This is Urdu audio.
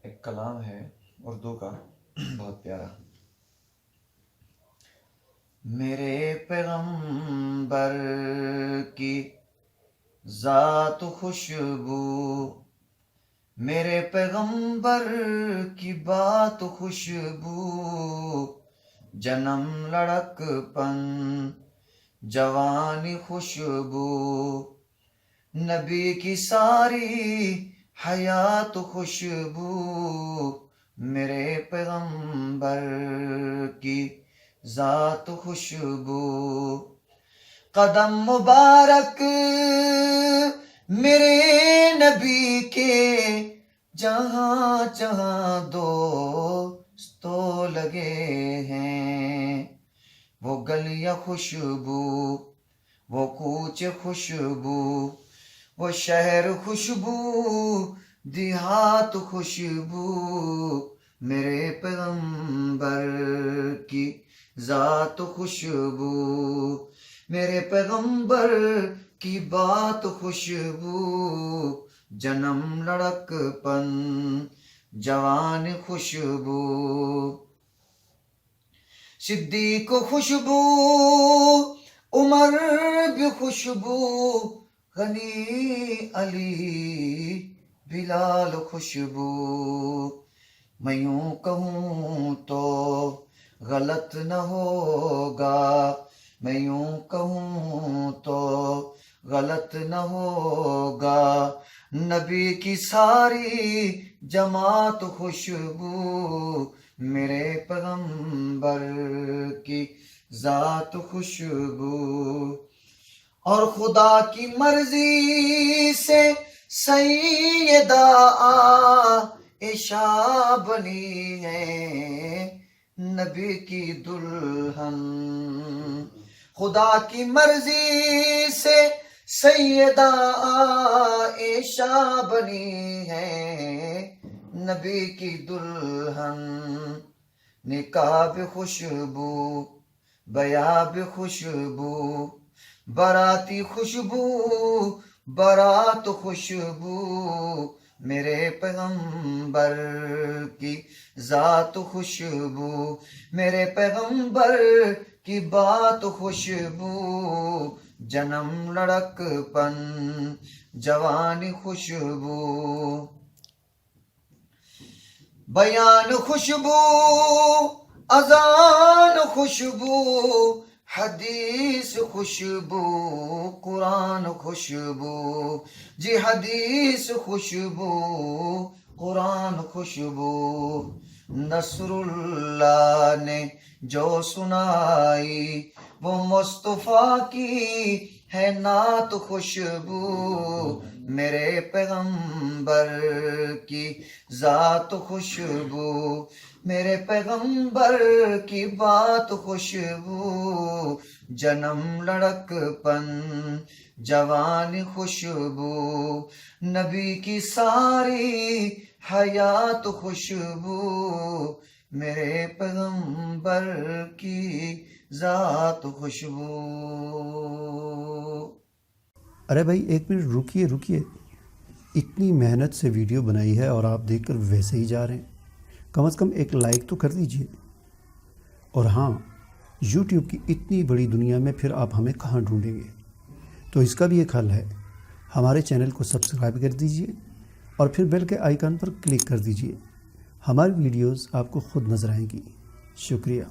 ایک کلام ہے اردو کا بہت پیارا. میرے پیغمبر کی ذات خوشبو، میرے پیغمبر کی بات خوشبو، جنم لڑک پن جوانی خوشبو، نبی کی ساری حیات خوشبو، میرے پیغمبر کی ذات خوشبو. قدم مبارک میرے نبی کے جہاں جہاں دوستو لگے ہیں، وہ گلیاں خوشبو، وہ کوچے خوشبو، وہ شہر خوشبو، دیہات خوشبو، میرے پیغمبر کی ذات خوشبو، میرے پیغمبر کی بات خوشبو، جنم لڑک پن جوان خوشبو. صدیق خوشبو، عمر بھی خوشبو، غنی علی بلال خوشبو. میں یوں کہوں تو غلط نہ ہوگا، میں یوں کہوں تو غلط نہ ہوگا، نبی کی ساری جماعت خوشبو، میرے پیغمبر کی ذات خوشبو. اور خدا کی مرضی سے سیدہ عائشہ بنی ہے نبی کی دلہن، خدا کی مرضی سے سیدہ عائشہ بنی ہے نبی کی دلہن. نکاح بھی خوشبو، بیاہ بھی خوشبو، باراتی خوشبو، بارات خوشبو، میرے پیغمبر کی ذات خوشبو، میرے پیغمبر کی بات خوشبو، جنم لڑک پن جوانی خوشبو. بیان خوشبو، اذان خوشبو، حدیث خوشبو، قرآن خوشبو، جی حدیث خوشبو، قرآن خوشبو. نصر اللہ نے جو سنائی وہ مصطفیٰ کی ہے نعت خوشبو، میرے پیغمبر کی ذات خوشبو، میرے پیغمبر کی بات خوشبو، جنم لڑک پن جوانی خوشبو، نبی کی ساری حیات خوشبو، میرے پیغمبر کی ذات خوشبو. ارے بھائی ایک منٹ رکیے، اتنی محنت سے ویڈیو بنائی ہے اور آپ دیکھ کر ویسے ہی جا رہے ہیں، کم از کم ایک لائک تو کر دیجئے. اور ہاں، یوٹیوب کی اتنی بڑی دنیا میں پھر آپ ہمیں کہاں ڈھونڈیں گے، تو اس کا بھی ایک حل ہے، ہمارے چینل کو سبسکرائب کر دیجئے اور پھر بیل کے آئیکن پر کلک کر دیجئے. ہماری ویڈیوز آپ کو خود نظر آئیں گی. شکریہ.